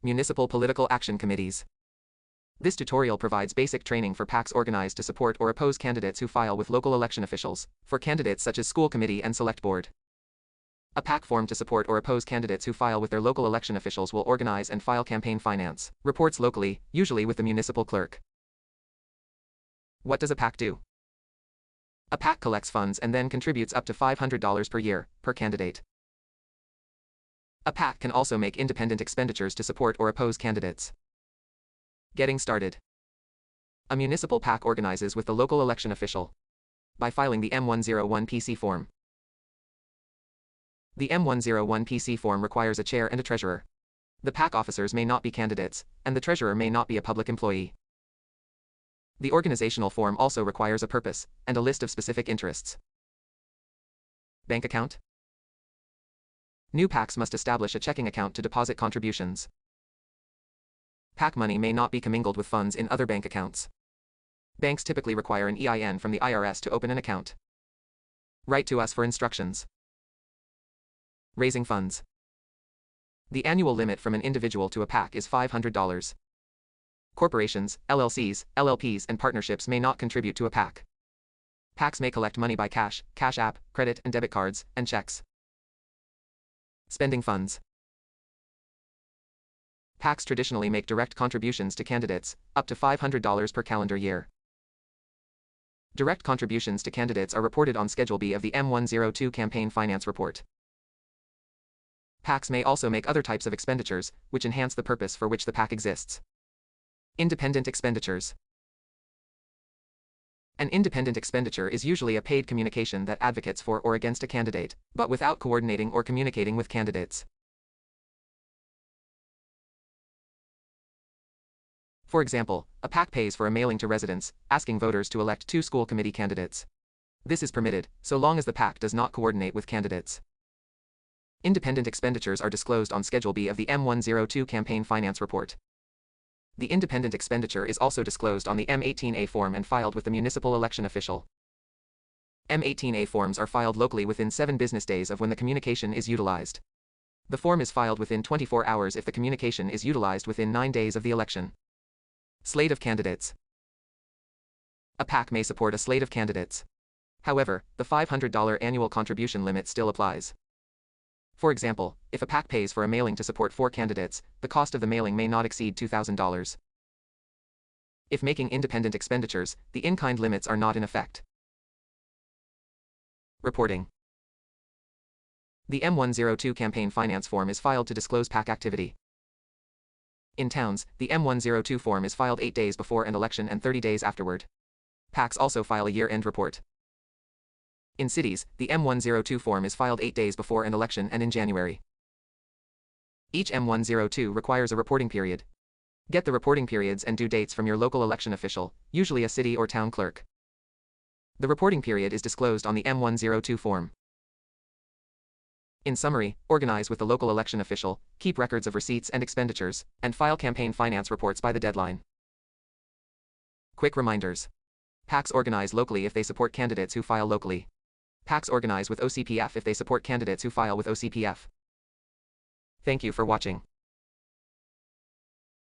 Municipal Political Action Committees. This tutorial provides basic training for PACs organized to support or oppose candidates who file with local election officials, for candidates such as school committee and select board. A PAC formed to support or oppose candidates who file with their local election officials will organize and file campaign finance reports locally, usually with the municipal clerk. What does a PAC do? A PAC collects funds and then contributes up to $500 per year, per candidate. A PAC can also make independent expenditures to support or oppose candidates. Getting started. A municipal PAC organizes with the local election official by filing the M101PC form. The M101PC form requires a chair and a treasurer. The PAC officers may not be candidates, and the treasurer may not be a public employee. The organizational form also requires a purpose and a list of specific interests. Bank account. New PACs must establish a checking account to deposit contributions. PAC money may not be commingled with funds in other bank accounts. Banks typically require an EIN from the IRS to open an account. Write to us for instructions. Raising funds. The annual limit from an individual to a PAC is $500. Corporations, LLCs, LLPs, and partnerships may not contribute to a PAC. PACs may collect money by cash, Cash App, credit and debit cards, and checks. Spending funds. PACs traditionally make direct contributions to candidates, up to $500 per calendar year. Direct contributions to candidates are reported on Schedule B of the M102 Campaign Finance Report. PACs may also make other types of expenditures, which enhance the purpose for which the PAC exists. Independent expenditures. An independent expenditure is usually a paid communication that advocates for or against a candidate, but without coordinating or communicating with candidates. For example, a PAC pays for a mailing to residents, asking voters to elect 2 school committee candidates. This is permitted, so long as the PAC does not coordinate with candidates. Independent expenditures are disclosed on Schedule B of the M102 Campaign Finance Report. The independent expenditure is also disclosed on the M18A form and filed with the municipal election official. M18A forms are filed locally within 7 business days of when the communication is utilized. The form is filed within 24 hours if the communication is utilized within 9 days of the election. Slate of candidates. A PAC may support a slate of candidates. However, the $500 annual contribution limit still applies. For example, if a PAC pays for a mailing to support 4 candidates, the cost of the mailing may not exceed $2,000. If making independent expenditures, the in-kind limits are not in effect. Reporting. The M102 campaign finance form is filed to disclose PAC activity. In towns, the M102 form is filed 8 days before an election and 30 days afterward. PACs also file a year-end report. In cities, the M102 form is filed 8 days before an election and in January. Each M102 requires a reporting period. Get the reporting periods and due dates from your local election official, usually a city or town clerk. The reporting period is disclosed on the M102 form. In summary, organize with the local election official, keep records of receipts and expenditures, and file campaign finance reports by the deadline. Quick reminders. PACs organize locally if they support candidates who file locally. PACs organize with OCPF if they support candidates who file with OCPF. Thank you for watching.